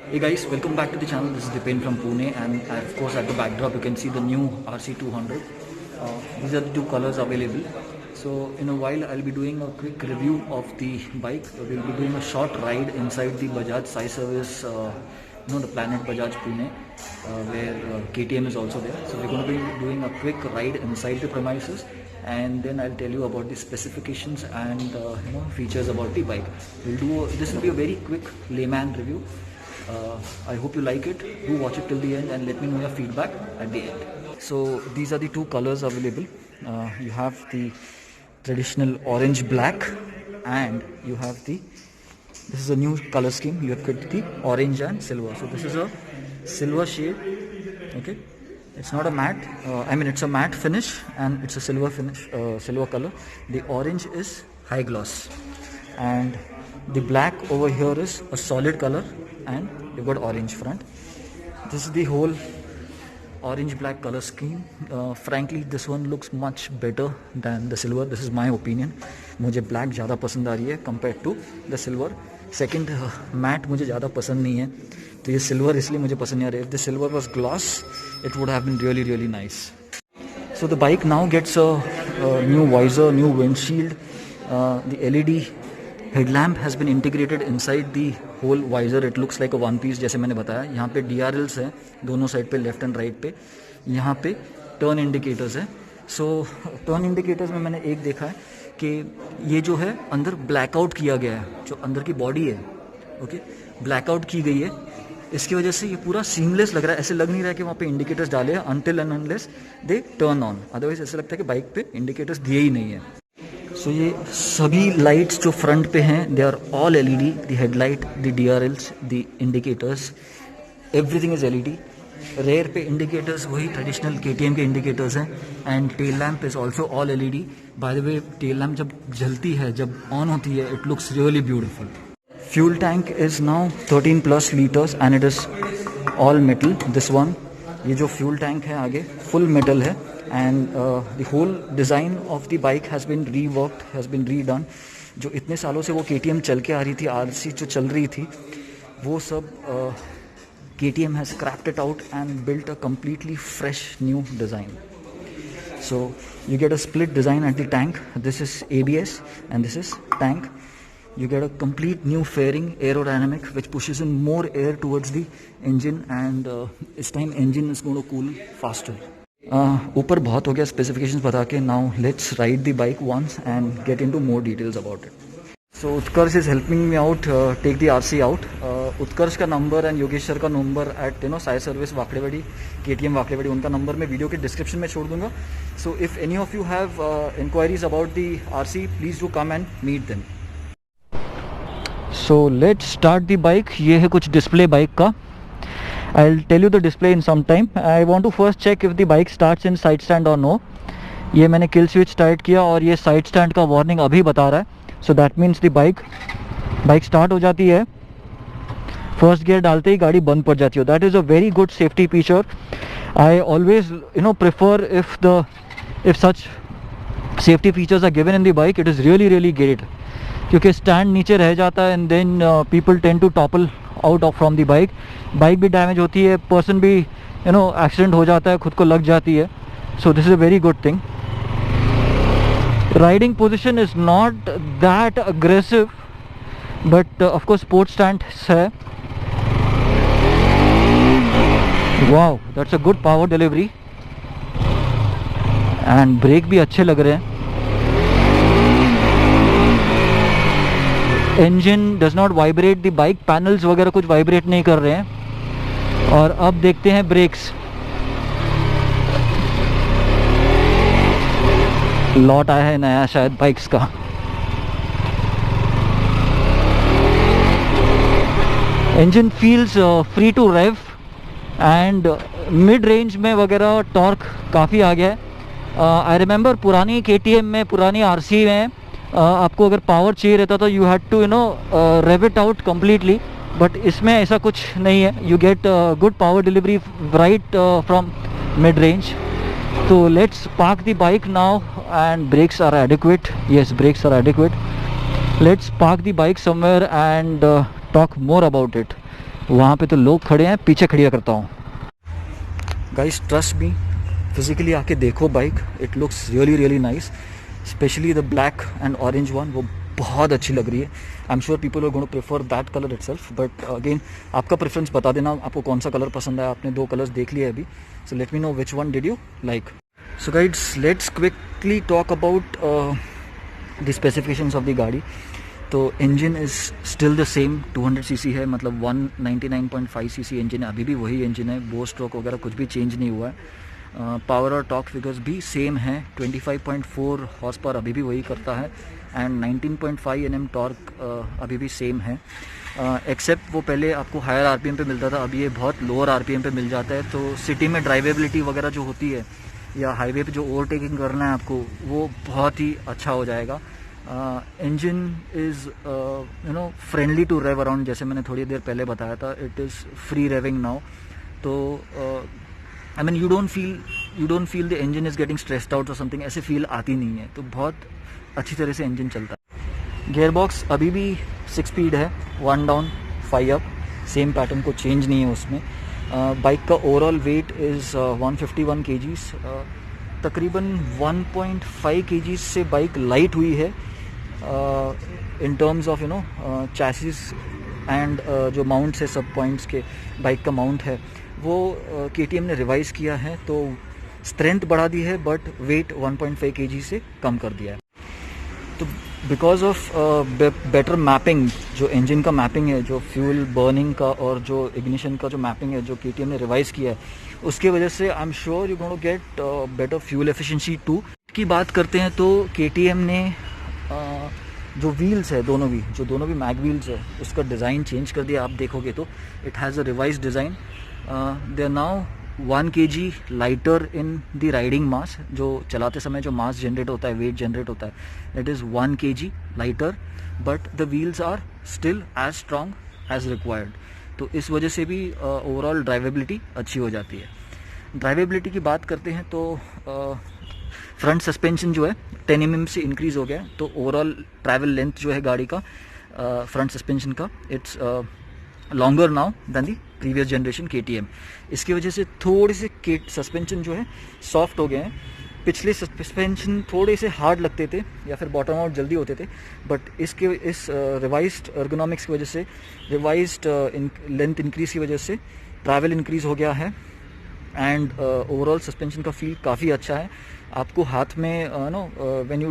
Hey guys, welcome back to the channel. This is Dipen from Pune, and of course at the backdrop you can see the new RC200. These are the two colors available. So in a while I'll be doing a quick review of the bike. We'll be doing a short ride inside the Bajaj Sai Service, the Planet Bajaj Pune, where KTM is also there. So we're going to be doing a quick ride inside the premises, and then I'll tell you about the specifications and features about the bike. This will be a very quick layman review. I hope you like it. Do watch it till the end and let me know your feedback at the end. So these are the two colors available. You have the traditional orange black, and you have this is a new color scheme. You have got the orange and silver. So this is a silver shade. Okay, it's not a matte. It's a matte finish and it's a silver finish, silver color. The orange is high gloss, and the black over here is a solid color, and you've got orange front. This is the whole orange black color scheme. Frankly, this one looks much better than the silver. This is my opinion. मुझे black ज़्यादा पसंद आ रही है compared to the silver. Second, matte मुझे ज़्यादा पसंद नहीं है, तो ये silver इसलिए मुझे पसंद नहीं आ रही है. If the silver was gloss, it would have been really really nice. So the bike now gets a new visor, new windshield. The LED headlamp has been integrated inside the whole visor. It looks like a one piece, जैसे मैंने बताया. यहाँ पे DRLs हैं दोनों side पे, left and right पे. यहाँ पे टर्न इंडिकेटर्स हैं. सो टर्न इंडिकेटर्स में मैंने एक देखा है कि ये जो है अंदर ब्लैकआउट किया गया है, जो अंदर की बॉडी है, ओके, ब्लैकआउट की गई है. इसकी वजह से ये पूरा सीमलेस लग रहा है. ऐसे लग नहीं रहा है कि वहाँ पे इंडिकेटर्स डाले हैं until and unless they turn on. Otherwise ऐसा लगता है कि बाइक पे इंडिकेटर्स दिए ही नहीं है. सो ये सभी लाइट्स जो फ्रंट पे हैं, they are all LED. The headlight, the DRLs, the indicators, everything is LED. Rear पे इंडिकेटर्स वही ट्रेडिशनल KTM के इंडिकेटर्स हैं, and tail lamp is also all LED. By the way, tail lamp जब जलती है, जब ऑन होती है, it looks really beautiful. Fuel tank is now 13+ liters and it is all metal. This one, ये जो फ्यूल टैंक है आगे, फुल मेटल है. And the whole design of the bike has been reworked, has been redone. जो इतने सालों से वो KTM चल के आ रही थी, RC जो चल रही थी, वो सब KTM has scrapped it out and built a completely fresh new design. So you get a split design at the tank. This is ABS and this is tank. You get a complete new fairing, aerodynamic, which pushes in more air towards the engine, and this time engine is going to cool faster. ऊपर बहुत हो गया specifications बता के. Now let's ride the bike once and get into more details about it. So Utkarsh is helping me out take the RC out. Utkarsh का नंबर and Yogesh sir का नंबर at Sai service Wakdewadi, KTM Wakdewadi, उनका नंबर मैं वीडियो के डिस्क्रिप्शन में छोड़ दूंगा. So if any of you have inquiries about the RC, please do come and meet them. So let's start the bike. ये है कुछ डिस्प्ले बाइक का. I'll tell you the display in some time. I want to first check if the bike starts in side stand or no. ये मैंने kill switch tight किया और ये side stand का warning अभी बता रहा है. So that means the bike start हो जाती है. First gear डालते ही गाड़ी बंद पड़ जाती है. That is a very good safety feature. I always prefer if such safety features are given in the bike. It is really really great. क्योंकि stand नीचे रह जाता है and then people tend to topple out of from the bike. Bike भी damage होती है, person भी accident हो जाता है, खुद को लग जाती है. So this is a very good thing. Riding position is not that aggressive, but of course sports stand है. Wow, that's a good power delivery and brake भी अच्छे लग रहे हैं. Engine does not vibrate. The bike panels वगैरह कुछ vibrate नहीं कर रहे हैं. और अब देखते हैं ब्रेक्स. लॉट आया है नया शायद बाइक्स का. Engine feels free to rev and mid range में वगैरह टॉर्क काफ़ी आ गया है. आई रिमेंबर पुरानी KTM में, पुरानी RC में आपको अगर पावर चाहिए रहता था, you had to rev it out completely. But इसमें ऐसा कुछ नहीं है. You get good power delivery right from mid range. So let's park the bike now, and brakes are adequate. Yes, brakes are adequate. Let's park the bike somewhere and talk more about it. वहाँ पे तो लोग खड़े हैं, पीछे खड़िया करता हूँ। Guys trust me, physically आके देखो bike, it looks really really nice, specially the black and orange one, वो बहुत अच्छी लग रही है। I am sure people are going to prefer that colour itself, but again आपका प्रेफरेंस बता देना, आपको कौन सा कलर पसंद है। आपने 2 कलर्स देख लिए अभी, so let me know which one did you like. So guides let's quickly talk about the specifications of the गाड़ी। तो engine is still the same, 200 CC है, मतलब 199.5 सीसी इंजन है, अभी भी वही इंजन है, बो स्ट्रोक वगैरह कुछ भी चेंज नहीं हुआ है। पावर और टॉर्क फिगर्स भी सेम है, 25.4 हॉर्स पावर अभी भी वही करता है, एंड 19.5 Nm टॉर्क अभी भी सेम है। एक्सेप्ट वो पहले आपको हायर आरपीएम पे मिलता था, अभी ये बहुत लोअर आरपीएम पे मिल जाता है। तो सिटी में ड्राइवेबिलिटी वगैरह जो होती है, या हाईवे पे जो ओवरटेकिंग करना है आपको, वो बहुत ही अच्छा हो जाएगा। Engine is friendly to rev around, जैसे मैंने थोड़ी देर पहले बताया था, it is free revving now. तो I mean you don't feel the engine is getting stressed out और समथिंग, ऐसे फील आती नहीं है। तो बहुत अच्छी तरह से इंजन चलता है। गियर बॉक्स अभी भी 6 स्पीड है, 1 डाउन 5 अप, सेम पैटर्न को चेंज नहीं है उसमें। बाइक का ओवरऑल वेट इज़ 151 kgs, तकरीबन 1.5 kgs से बाइक लाइट हुई है in terms of chassis and जो माउंट्स है, सब पॉइंट्स के बाइक का माउंट है वो KTM ने रिवाइज़ किया है, तो स्ट्रेंथ बढ़ा दी है, बट वेट 1.5 kg से कम कर दिया है। तो बिकॉज ऑफ बेटर मैपिंग, जो इंजन का मैपिंग है, जो फ्यूल बर्निंग का और जो इग्निशन का जो मैपिंग है, जो KTM ने रिवाइज़ किया है, उसके वजह से I am sure you going to get better fuel efficiency too. की बात करते हैं तो KTM ने जो व्हील्स है, दोनों भी मैग व्हील्स है, उसका डिज़ाइन चेंज कर दिया। आप देखोगे तो it has a revise design. They are now 1 kg lighter in the riding mass, जो चलाते समय जो मास जनरेट होता है, वेट जनरेट होता है, it is 1 kg lighter, but the wheels are still as strong as required. तो इस वजह से भी ओवरऑल ड्राइवेबिलिटी अच्छी हो जाती है। ड्राइवेबिलिटी की बात करते हैं तो फ्रंट सस्पेंशन जो है 10 mm से इंक्रीज़ हो गया है, तो ओवरऑल ट्रैवल लेंथ जो है गाड़ी का फ्रंट सस्पेंशन का, it's longer now than the previous generation KTM। इसकी वजह से थोड़े से सस्पेंशन जो है सॉफ्ट हो गए हैं। पिछले सस्पेंशन थोड़े से हार्ड लगते थे या फिर बॉटम आउट जल्दी होते थे, बट इस रिवाइज्ड एर्गोनॉमिक्स की वजह से, रिवाइज्ड लेंथ इंक्रीज की वजह से ट्रैवल इंक्रीज हो गया है, एंड ओवरऑल सस्पेंशन का फील काफ़ी अच्छा है। आपको हाथ में when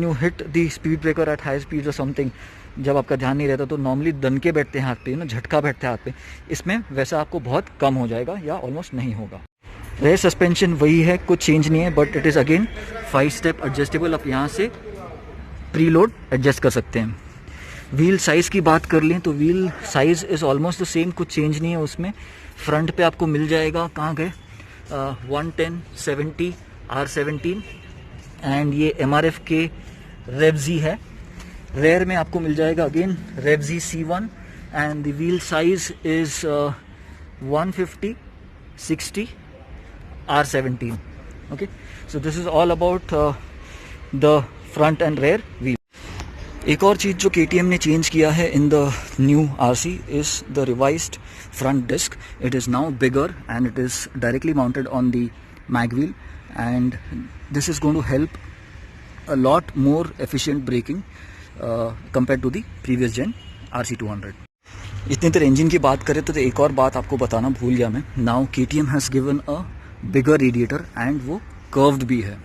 you hit the speed breaker at high speed और समथिंग, जब आपका ध्यान नहीं रहता तो नॉर्मली दनके बैठते हैं हाथ पे, झटका बैठता है हाथ पे, इसमें वैसा आपको बहुत कम हो जाएगा या ऑलमोस्ट नहीं होगा। रेयर सस्पेंशन वही है, कुछ चेंज नहीं है, but it is again 5 step adjustable. आप यहाँ से प्री लोड एडजस्ट कर सकते हैं। व्हील साइज़ की बात कर लें तो wheel size is almost the same, कुछ चेंज नहीं है उसमें। फ्रंट पे आपको मिल जाएगा, कहाँ गए, 110/70 R17, एंड ये MRF के रेवजी है। रेयर में आपको मिल जाएगा again Revz C1, and the wheel size is 150/60 R17। Okay, so this is all about the front and rear wheel. एक और चीज़ जो KTM ने चेंज किया है in the new RC is the revised front disc. It is now bigger and it is directly mounted on the mag wheel, and this is going to help a lot more efficient braking compared to the previous gen RC200। इतनी देर engine की बात करें तो एक और बात आपको बताना भूल गया मैं। Now KTM has given a bigger radiator, and वो कर्व्ड भी है।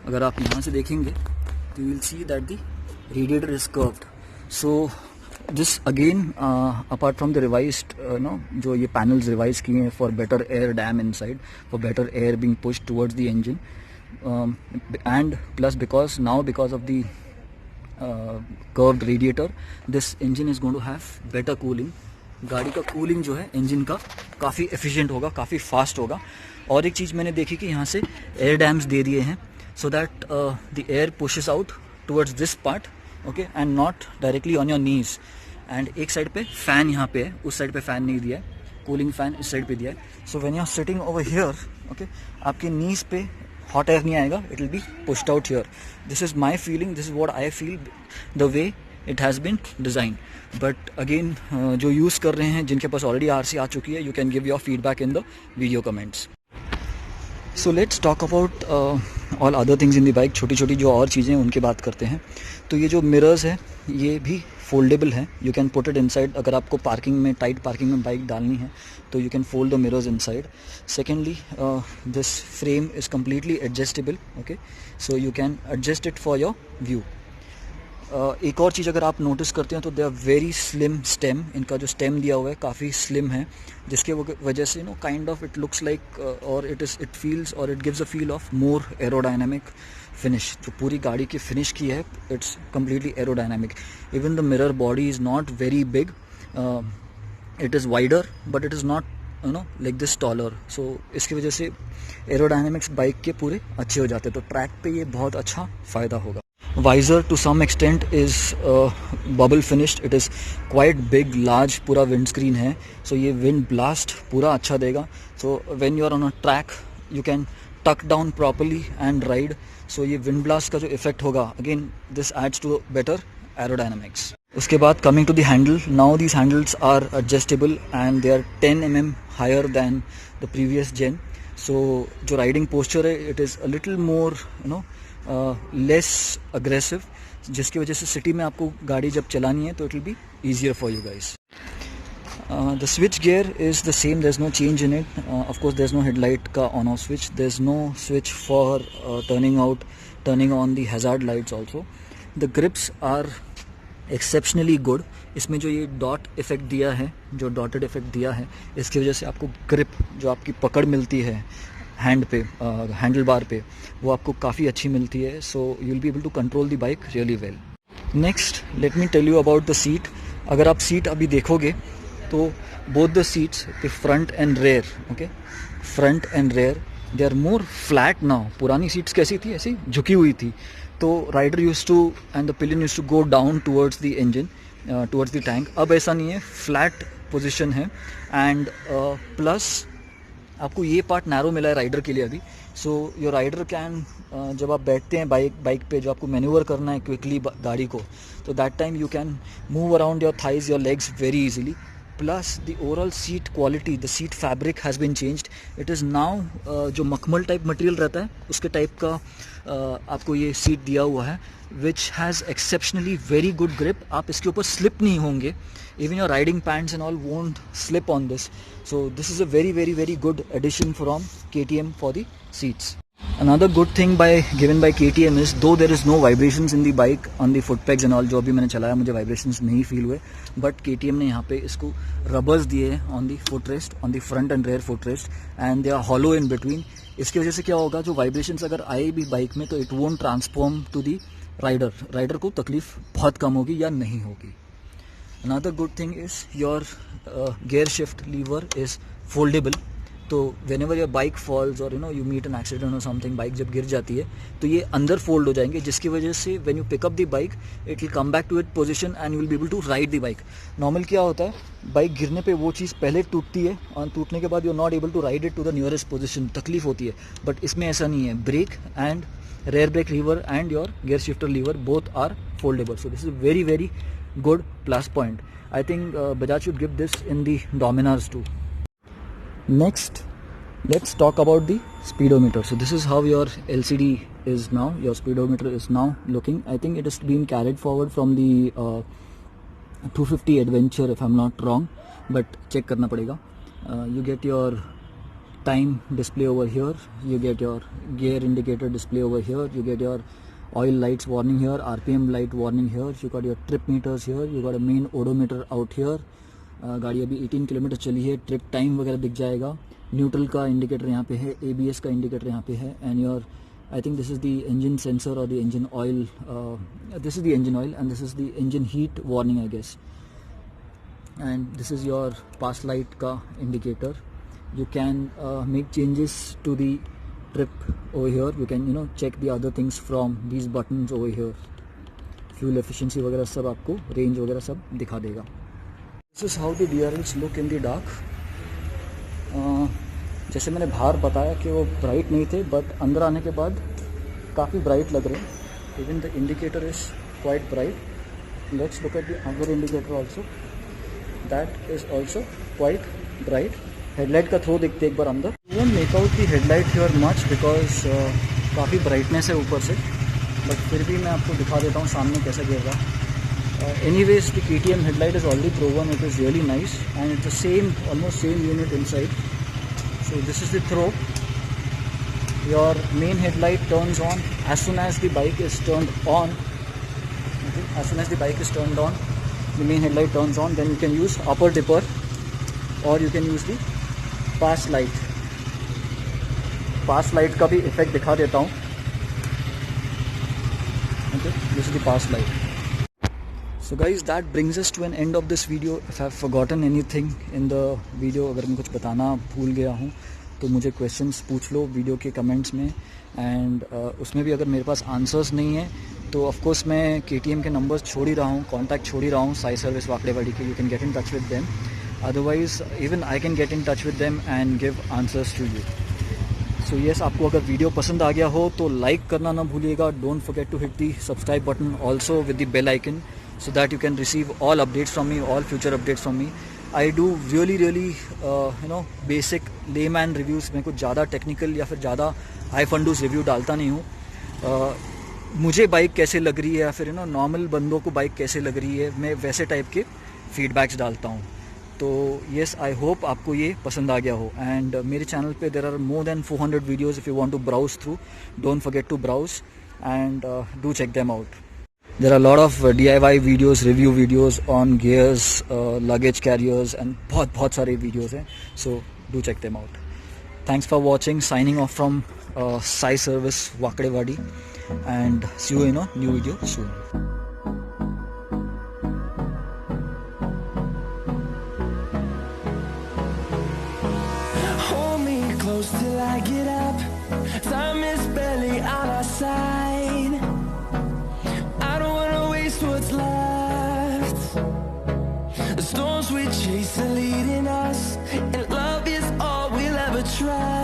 अगर आप यहाँ से देखेंगे तो you will see that the radiator is curved. So this again apart from the revised जो ये पैनल्स रिवाइज किए हैं for better air dam inside, for better air being pushed towards the engine, and plus because of the curved radiator, this engine is going to have better cooling। गाड़ी का cooling जो है engine का काफ़ी efficient होगा, काफ़ी fast होगा। और एक चीज़ मैंने देखी कि यहाँ से एयर डैम्स दे दिए हैं, so that the air pushes out towards this part, okay, and not directly on your knees. And एक साइड पे फैन यहाँ पे है, उस साइड पे फैन नहीं दिया है, कूलिंग फैन इस साइड पे दिया है। So when you are sitting over here, okay, आपके नीज पे hot air नहीं आएगा, it will be pushed out here। This is my feeling, this is what I feel, the way it has been design. But again जो use कर रहे हैं, जिनके पास already RC आ चुकी है, you can give your feedback in the video comments. So let's talk about all other things in the bike. छोटी छोटी जो और चीज़ें हैं उनकी बात करते हैं. तो ये जो मिरर्स है ये भी फोल्डेबल है. You can put it inside. अगर आपको पार्किंग में, टाइट पार्किंग में बाइक डालनी है तो you can fold the mirrors inside. Secondly, this frame is completely adjustable. Okay, so you can adjust it for your view. एक और चीज़ अगर आप नोटिस करते हैं तो they are very slim stem. इनका जो स्टेम दिया हुआ है काफ़ी स्लिम है, जिसके वजह से kind of it looks like और इट फील्स और it gives a feel of more aerodynamic finish. जो पूरी गाड़ी की फिनिश की है, it's completely aerodynamic. Even the mirror body is not very big. It is wider but it is not like this taller. So इसकी वजह से aerodynamics bike के पूरे अच्छे हो जाते हैं. तो ट्रैक पे ये बहुत अच्छा फ़ायदा होगा. Visor to some extent is bubble finished. It is quite big, large, पूरा windscreen है. So ये wind blast पूरा अच्छा देगा. So when you are on a track, you can tuck down properly and ride. So ये wind blast का जो effect होगा, again this adds to better aerodynamics. उसके बाद coming to the handle. Now these handles are adjustable and they are 10 mm higher than the previous gen. So जो riding posture है, it is a little more less aggressive, जिसकी वजह से city में आपको गाड़ी जब चलानी है तो it will be easier for you guys. The switch gear is the same. There is no change in it. Of course there is no headlight का on off switch. There is no switch for turning on the hazard lights also. The grips are exceptionally good. इसमें जो ये dot effect दिया है, जो dotted effect दिया है, इसकी वजह से आपको ग्रिप, जो आपकी पकड़ मिलती है हैंड पे, हैंडल बार पे, वो आपको काफ़ी अच्छी मिलती है. So you will be able to control the bike really well. Next let me tell you about the seat. अगर आप सीट अभी देखोगे तो both the seats, the front and rear, okay, front and rear, they are more flat now. पुरानी seats कैसी थी, ऐसी झुकी हुई थी. तो rider use to and the pillion use to go down towards the engine, towards the tank. अब ऐसा नहीं है, फ्लैट पोजिशन है. एंड प्लस आपको ये पार्ट नैरो मिला है राइडर के लिए अभी. सो योर राइडर कैन, जब आप बैठते हैं बाइक पे, जो आपको मैन्यूवर करना है क्विकली गाड़ी को, तो that time you can move around your thighs, your legs very easily. Plus the overall seat quality, the seat fabric has been changed. It is now जो मखमल टाइप मटेरियल रहता है उसके टाइप का आपको ये सीट दिया हुआ है, which has exceptionally very good grip. आप इसके ऊपर स्लिप नहीं होंगे. Even your riding pants and all won't slip on this. So this is a very very very good addition from KTM for the seats. Another good thing given by KTM is, though there is no vibrations in the bike on the foot pegs and all, जो अभी मैंने चलाया मुझे vibrations नहीं feel हुए, but KTM ने यहाँ पे इसको rubbers दिए हैं on the footrest, on the front and rear footrest, and they are hollow in between. इसकी वजह से क्या होगा, जो vibrations अगर आए भी बाइक में तो it won't transform to the rider को तकलीफ बहुत कम होगी या नहीं होगी. Another good thing is your gear shift lever is foldable. तो whenever your bike falls or you meet an accident or something, bike जब गिर जाती है तो ये अंदर फोल्ड हो जाएंगे, जिसकी वजह से when you pick up the bike it will come back to its position and you will be able to ride the bike. Normal क्या होता है, बाइक गिरने पे वो चीज़ पहले टूटती है और टूटने के बाद you are not able to ride it to the nearest position, तकलीफ होती है. बट इसमें ऐसा नहीं है. Brake and rear brake lever and your gear shifter lever both are foldable. So this is very very good plus point. I think Bajaj should give this in the Dominars too. Next, let's talk about the speedometer. So this is how your LCD is now. Your speedometer is now looking. I think it has been carried forward from the 250 Adventure if I'm not wrong, but check करना पड़ेगा. You get your time display over here, you get your gear indicator display over here, you get your oil lights warning here, RPM light warning here, you got your trip meters here, you got a main odometer out here. गाड़ी अभी 18 kilometre चली है. Trip time वगैरह दिख जाएगा. Neutral का indicator यहाँ पे है, ABS का इंडिकेटर यहाँ पे है, and your, I think this is the engine sensor और the engine oil, this is the engine oil and this is the engine heat warning I guess, and this is your pass light का indicator. You can make changes to the trip over here. You can check the other things from these buttons over here. Fuel efficiency वगैरह सब आपको, range वगैरह सब दिखा देगा. This is how the DRLs look in the dark. जैसे मैंने बाहर बताया कि वो ब्राइट नहीं थे, बट अंदर आने के बाद काफ़ी ब्राइट लग रहे हैं. Even the indicator is quite bright. let's look at the other indicator also. That is also quite bright. Headlight का थ्रो देखते एक बार अंदर. Won't make out the headlight here much because काफ़ी brightness है ऊपर से, but फिर भी मैं आपको दिखा देता हूँ सामने कैसे गिर रहा. Anyways, the KTM headlight is already proven. It is really nice, and it's the same, almost same unit inside. So this is the throw. Your main headlight turns on as soon as the bike is turned on. Okay. As soon as the bike is turned on, the main headlight turns on. Then you can use upper dipper, or you can use the pass light. Pass light का भी effect दिखा देता हूँ. Okay, this is the pass light. So guys, that brings us to an end of this video. If I have forgotten anything in the video, अगर मैं कुछ बताना भूल गया हूँ तो मुझे क्वेश्चंस पूछ लो वीडियो के कमेंट्स में. एंड उसमें भी अगर मेरे पास आंसर्स नहीं है तो ऑफ कोर्स मैं KTM के नंबर्स छोड़ ही रहा हूँ, कॉन्टैक्ट छोड़ ही रहा हूँ साई सर्विस वाकड़ेवाड़ी के. You can get in touch with them. Otherwise even I can get in touch with them and give answers to you. So yes, आपको अगर वीडियो पसंद आ गया हो तो लाइक करना ना भूलिएगा. Don't forget to hit the subscribe button also with the bell icon, so that you can receive all updates from me, all future updates from me. I do really basic layman reviews. मैं कुछ ज़्यादा technical या फिर ज़्यादा high फंडूस review डालता नहीं हूँ. मुझे बाइक कैसे लग रही है या फिर नॉर्मल बंदों को बाइक कैसे लग रही है, मैं वैसे टाइप के फीडबैक्स डालता हूँ. तो येस, आई होप आपको ये पसंद आ गया हो. एंड मेरे चैनल पे there are more than 400 videos. If you want to browse through, don't forget to browse and do check them out. There are a lot of DIY videos, review videos on gears, luggage carriers and बहुत सारे videos हैं. So do check them out. Thanks for watching. Signing off from Sai Service Wakadewadi, and see you in a new video soon. Hold me close till I get up. Time is barely on our side. What's left? The storms we chase are leading us, and love is all we'll ever try.